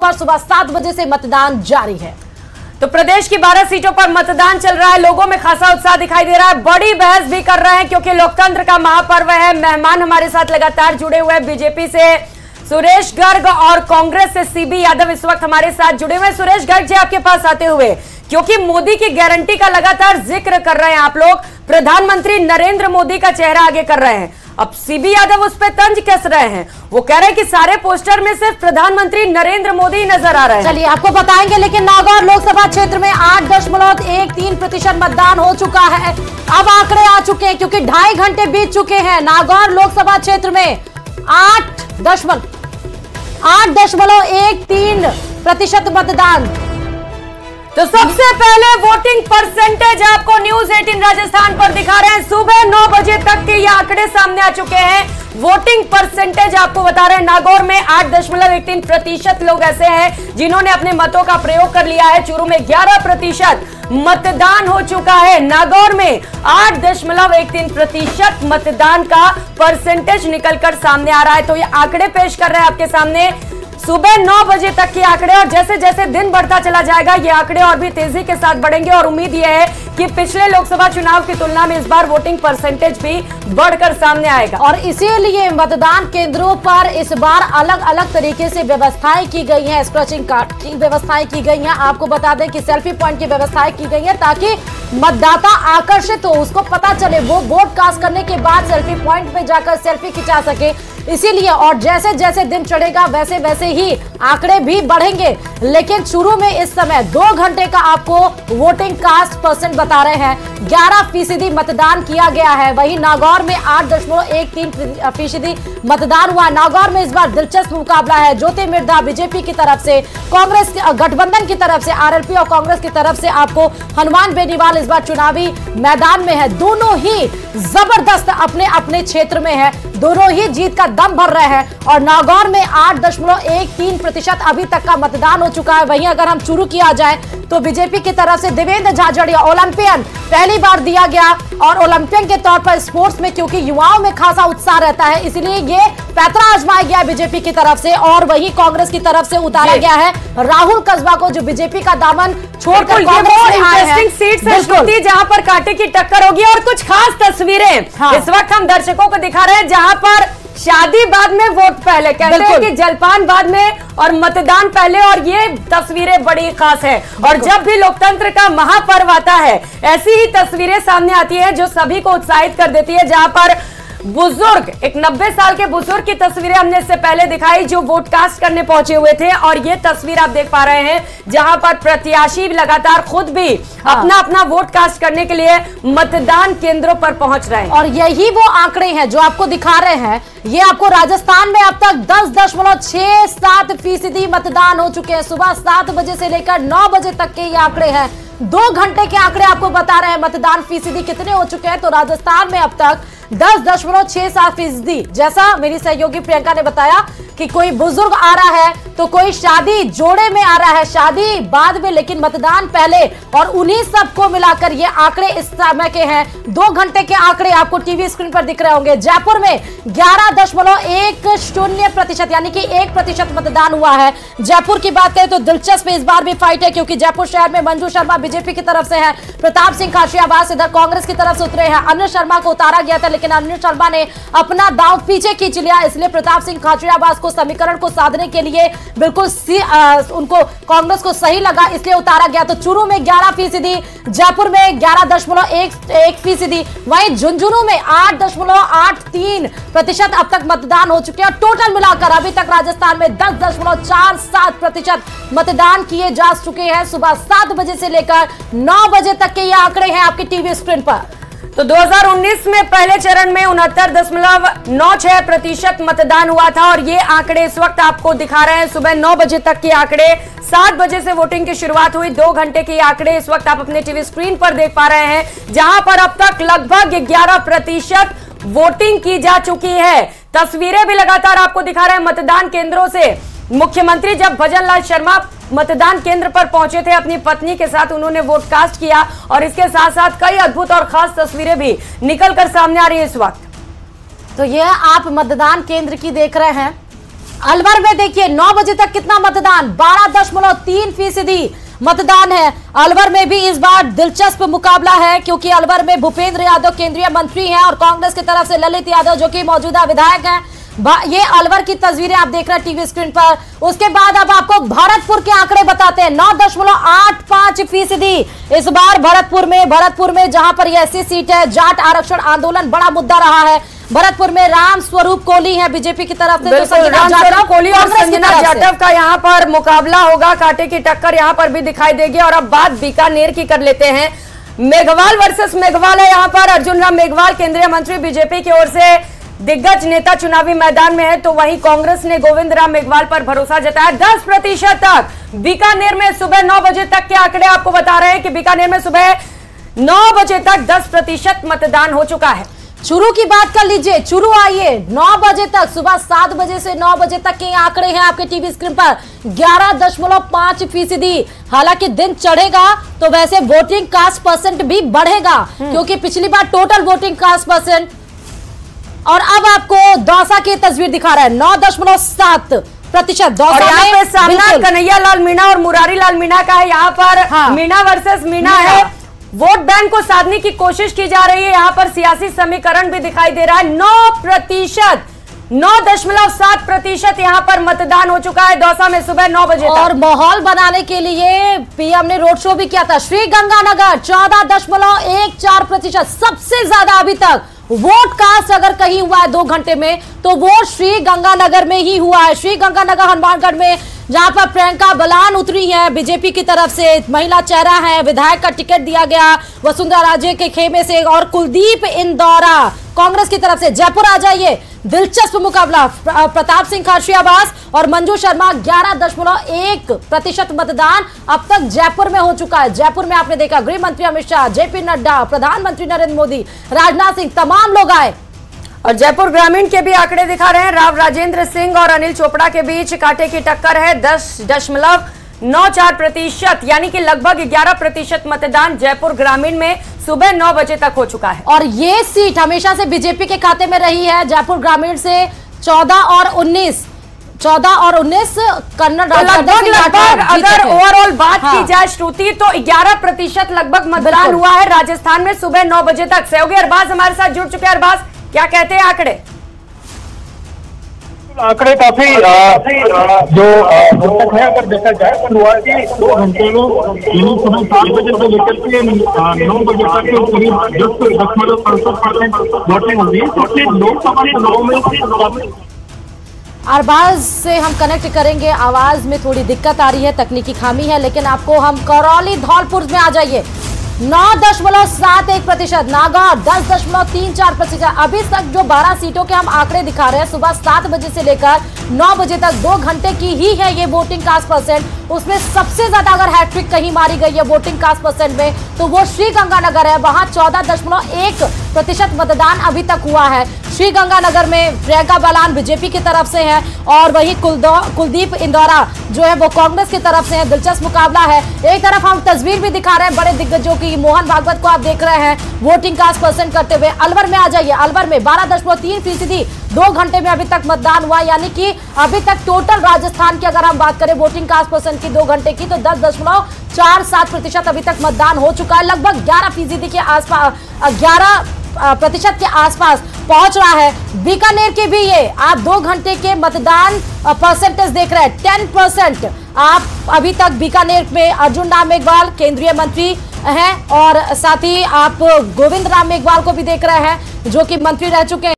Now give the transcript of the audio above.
पर सुबह 7 बजे से मतदान जारी है। तो प्रदेश की 12 सीटों पर मतदान चल रहा है। लोगों में खासा उत्साह दिखाई दे रहा है, बड़ी बहस भी कर रहे हैं क्योंकि लोकतंत्र का महापर्व है। मेहमान हमारे साथ लगातार जुड़े हुए हैं, बीजेपी से सुरेश गर्ग और कांग्रेस से सीबी यादव इस वक्त हमारे साथ जुड़े हुए हैं। सुरेश गर्ग जी, आपके पास आते हुए, क्योंकि मोदी की गारंटी का लगातार जिक्र कर रहे हैं आप लोग, प्रधानमंत्री नरेंद्र मोदी का चेहरा आगे कर रहे हैं। अब सीबी यादव उस पर तंज कस रहे हैं, वो कह रहे हैं कि सारे पोस्टर में सिर्फ प्रधानमंत्री नरेंद्र मोदी नजर आ रहे हैं। चलिए आपको बताएंगे, लेकिन नागौर लोकसभा क्षेत्र में 8.13% मतदान हो चुका है। अब आंकड़े आ चुके हैं क्योंकि 2.5 घंटे बीत चुके हैं। नागौर लोकसभा क्षेत्र में 8.13% मतदान। तो सबसे पहले वोटिंग परसेंटेज आपको न्यूज 18 राजस्थान पर दिखा रहे हैं। सुबह 9 बजे तक के ये आंकड़े सामने आ चुके हैं। वोटिंग परसेंटेज आपको बता रहे हैं, नागौर में 8.13% लोग ऐसे हैं जिन्होंने अपने मतों का प्रयोग कर लिया है। चूरू में 11% मतदान हो चुका है। नागौर में 8.13% मतदान का परसेंटेज निकलकर सामने आ रहा है। तो ये आंकड़े पेश कर रहे हैं आपके सामने, सुबह 9 बजे तक के आंकड़े, और जैसे जैसे दिन बढ़ता चला जाएगा ये आंकड़े और भी तेजी के साथ बढ़ेंगे। और उम्मीद यह है कि पिछले लोकसभा चुनाव की तुलना में इस बार वोटिंग परसेंटेज भी बढ़कर सामने आएगा। और इसीलिए मतदान केंद्रों पर इस बार अलग अलग तरीके से व्यवस्थाएं की गई हैं। स्क्रैचिंग कार्ड की व्यवस्थाएं की गई हैं। आपको बता दें कि सेल्फी पॉइंट की व्यवस्थाएं की गई है ताकि मतदाता आकर्षित हो, उसको पता चले, वो वोट कास्ट करने के बाद सेल्फी पॉइंट पे जाकर सेल्फी खिंचा सके। इसीलिए और जैसे जैसे दिन चढ़ेगा वैसे वैसे ही आंकड़े भी बढ़ेंगे। लेकिन शुरू में इस समय 2 घंटे का आपको वोटिंग कास्ट परसेंट बता रहे हैं, 11% मतदान किया गया है। वहीं नागौर में 8.13% मतदान हुआ। नागौर में इस बार दिलचस्प मुकाबला है। ज्योति मिर्धा बीजेपी की तरफ से, कांग्रेस गठबंधन की तरफ से, आरएलपी और कांग्रेस की तरफ से आपको हनुमान बेनीवाल इस बार चुनावी मैदान में है। दोनों ही जबरदस्त अपने अपने क्षेत्र में है, दोनों ही जीत का दम भर रहे हैं। और नागौर में 8.13% अभी तक का मतदान हो चुका है। वहीं अगर हम चूरू की आ जाए तो बीजेपी की तरफ से देवेंद्र झाझड़िया, ओलंपियन पहली बार दिया गया, और ओलंपियन के तौर पर स्पोर्ट्स में क्योंकि युवाओं में खासा उत्साह रहता है इसलिए ये पैतरा आजमाया गया बीजेपी की तरफ से। और वहीं कांग्रेस की तरफ से उतारा गया है राहुल कस्बा को, जो बीजेपी का दामन छोड़कर कांग्रेस में आए हैं। सीट है जहां पर कांटे की टक्कर होगी। और कुछ खास तस्वीरें इस वक्त हम दर्शकों को दिखा रहे हैं, जहां पर शादी बाद में वोट पहले, कहते हैं कि जलपान बाद में और मतदान पहले, और ये तस्वीरें बड़ी खास है। और जब भी लोकतंत्र का महापर्व आता है ऐसी ही तस्वीरें सामने आती है जो सभी को उत्साहित कर देती है। जहां पर बुजुर्ग, एक 90 साल के बुजुर्ग की तस्वीरें हमने इससे पहले दिखाई जो वोट कास्ट करने पहुंचे हुए थे, और ये तस्वीर आप देख पा रहे हैं जहां पर प्रत्याशी लगातार खुद भी अपना अपना वोट कास्ट करने के लिए मतदान केंद्रों पर पहुंच रहे हैं। और यही वो आंकड़े हैं जो आपको दिखा रहे हैं। ये आपको राजस्थान में अब तक 10.67% मतदान हो चुके हैं। सुबह 7 बजे से लेकर 9 बजे तक के ये आंकड़े हैं। 2 घंटे के आंकड़े आपको बता रहे हैं मतदान फीसदी कितने हो चुके हैं। तो राजस्थान में अब तक 10.67%। जैसा मेरी सहयोगी प्रियंका ने बताया कि कोई बुजुर्ग आ रहा है तो कोई शादी जोड़े में आ रहा है, शादी बाद में, लेकिन मतदान पहले, और उन्हीं सबको मिलाकर ये आंकड़े इस समय के हैं। 2 घंटे के आंकड़े आपको टीवी स्क्रीन पर दिख रहे होंगे। जयपुर में 11.10% यानी कि 1% मतदान हुआ है। जयपुर की बात करें तो दिलचस्प इस बार भी फाइट है क्योंकि जयपुर शहर में मंजू शर्मा बीजेपी की तरफ से है, प्रताप सिंह खाचरियावास इधर कांग्रेस की तरफ से उतरे हैं। अनिल शर्मा को उतारा गया था लेकिन अनिल शर्मा ने अपना दांव पीछे खींच लिया, इसलिए प्रताप सिंह खाचरियावास को समीकरण को साधने के लिए बिल्कुल उनको कांग्रेस को सही लगा, इसलिए उतारा गया। तो चूरू में 11%, जयपुर में 11.1%, वहीं झुंझुनू में 8.83% अब तक मतदान हो चुके हैं। टोटल मिलाकर अभी तक राजस्थान में 10.47% मतदान किए जा चुके हैं। सुबह 7 बजे से लेकर 9 बजे तक के ये आंकड़े हैं आपकी टीवी स्क्रीन पर। तो 2019 में पहले चरण में 69.96% मतदान हुआ था, और ये आंकड़े इस वक्त आपको दिखा रहे हैं सुबह 9 बजे तक के आंकड़े। 7 बजे से वोटिंग की शुरुआत हुई, 2 घंटे के आंकड़े इस वक्त आप अपने टीवी स्क्रीन पर देख पा रहे हैं, जहां पर अब तक लगभग 11% वोटिंग की जा चुकी है। तस्वीरें भी लगातार आपको दिखा रहे हैं मतदान केंद्रों से। मुख्यमंत्री जब भजन लाल शर्मा मतदान केंद्र पर पहुंचे थे अपनी पत्नी के साथ, उन्होंने वोट कास्ट किया, और इसके साथ साथ कई अद्भुत और खास तस्वीरें भी निकलकर सामने आ रही है इस वक्त। तो यह आप मतदान केंद्र की देख रहे हैं, अलवर में देखिए 9 बजे तक कितना मतदान, 12.3% मतदान है। अलवर में भी इस बार दिलचस्प मुकाबला है क्योंकि अलवर में भूपेंद्र यादव केंद्रीय मंत्री हैं और कांग्रेस की तरफ से ललित यादव जो कि मौजूदा विधायक हैं। ये अलवर की तस्वीरें आप देख रहे हैं टीवी स्क्रीन पर। उसके बाद अब आपको भरतपुर के आंकड़े बताते हैं। 9.85% इस बार भरतपुर में जहां पर यह ऐसी सीट है, जाट आरक्षण आंदोलन बड़ा मुद्दा रहा है। भरतपुर में राम स्वरूप कोहली है बीजेपी की तरफ से, कोहली और संजना जाटव का यहाँ पर मुकाबला होगा, कांटे की टक्कर यहाँ पर भी दिखाई देगी। और अब बात बीकानेर की कर लेते हैं। मेघवाल वर्सेस मेघवाल है यहाँ पर। अर्जुन राम मेघवाल केंद्रीय मंत्री बीजेपी की ओर से दिग्गज नेता चुनावी मैदान में है, तो वहीं कांग्रेस ने गोविंद राम मेघवाल पर भरोसा जताया। 10% तक बीकानेर में सुबह 9 बजे तक के आंकड़े आपको बता रहे हैं कि बीकानेर में सुबह 9 बजे तक 10% मतदान हो चुका है। चुरू की बात कर लीजिए, चुरू आइए 9 बजे तक, सुबह 7 बजे से 9 बजे तक के आंकड़े हैं आपके टीवी स्क्रीन पर। 11.5%। हालांकि दिन चढ़ेगा तो वैसे वोटिंग कास्ट परसेंट भी बढ़ेगा क्योंकि पिछली बार टोटल वोटिंग कास्ट परसेंट। और अब आपको दौसा की तस्वीर दिखा रहा है, 9.7%। और यहाँ पे सामना कन्हैया लाल मीणा और मुरारी लाल मीणा का है। यहाँ पर मीणा वर्सेस मीणा है। वोट बैंक को साधने की कोशिश की जा रही है। यहाँ पर सियासी समीकरण भी दिखाई दे रहा है। 9.7% यहाँ पर मतदान हो चुका है दौसा में सुबह 9 बजे। और माहौल बनाने के लिए पीएम ने रोड शो भी किया था। श्रीगंगानगर 14.14%, सबसे ज्यादा अभी तक वोट कास्ट अगर कहीं हुआ है 2 घंटे में तो वो श्रीगंगानगर में ही हुआ है। श्रीगंगानगर हनुमानगढ़ में जहां पर प्रियंका बलान उतरी है बीजेपी की तरफ से, महिला चेहरा है, विधायक का टिकट दिया गया वसुंधरा राजे के खेमे से, और कुलदीप इंदौरा कांग्रेस की तरफ से। जयपुर आ जाइए, दिलचस्प मुकाबला, प्रताप सिंह खारशियावास और मंजू शर्मा। 11.1% मतदान अब तक जयपुर में हो चुका है। जयपुर में आपने देखा गृह मंत्री अमित शाह, जेपी नड्डा, प्रधानमंत्री नरेंद्र मोदी, राजनाथ सिंह, तमाम लोग आए। और जयपुर ग्रामीण के भी आंकड़े दिखा रहे हैं। राव राजेंद्र सिंह और अनिल चोपड़ा के बीच कांटे की टक्कर है। 10.94% यानी कि लगभग 11% मतदान जयपुर ग्रामीण में सुबह 9 बजे तक हो चुका है। और ये सीट हमेशा से बीजेपी के खाते में रही है। जयपुर ग्रामीण से 14 और 19 कन्नड़ अगर ओवरऑल बात की जाए श्रुति तो 11% लगभग मतदान हुआ है राजस्थान में सुबह 9 बजे तक। सहयोगी अरबाज हमारे साथ जुड़ चुके हैं। अरबाज, क्या कहते हैं आंकड़े? आंकड़े काफी जो तक है अगर देखा जाए तो हुआ कि 2 घंटे में सुबह 7 बजे से लेकर के 9 बजे तक के करीब 10.65% वोटिंग होगी। लोकसभा चुनाव में अरबाज से हम कनेक्ट करेंगे। आवाज में थोड़ी दिक्कत आ रही है, तकनीकी खामी है, लेकिन आपको हम करौली धौलपुर में आ जाइए। 9.71%, नागौर 10.34%। अभी तक जो 12 सीटों के हम आंकड़े दिखा रहे हैं, सुबह 7 बजे से लेकर 9 बजे तक 2 घंटे की ही है ये वोटिंग कास्ट परसेंट। उसमें सबसे ज्यादा अगर हैट्रिक कहीं मारी गई है वोटिंग कास्ट परसेंट में तो वो श्रीगंगानगर है। वहां 14.1% मतदान अभी तक हुआ है। श्रीगंगानगर में प्रियंका बलान बीजेपी की तरफ से है और वही कुलदीप इंदौरा जो है वो कांग्रेस की तरफ से है। दिलचस्प मुकाबला है। एक तरफ हम तस्वीर भी दिखा रहे हैं बड़े दिग्गजों की, मोहन भागवत को आप देख रहे हैं वोटिंग कास्ट परसेंट करते हुए। अलवर में आ जाइए, अलवर में 12.3%, 2 घंटे में अभी तक मतदान हुआ, यानी कि अभी तक टोटल राजस्थान की अगर हम बात करें वोटिंग कास्ट परसेंट की 2 घंटे की तो 10.47% अभी तक मतदान हो चुका है। लगभग 11% के आसपास, 11% के आसपास पहुंच रहा है। बीकानेर के भी ये आप 2 घंटे के मतदान परसेंटेज देख रहे हैं, 10%। आप अभी तक बीकानेर में अर्जुन राम मेघवाल केंद्रीय मंत्री हैं और साथ ही आप गोविंद राम मेघवाल को भी देख रहे हैं जो कि मंत्री रह चुके हैं।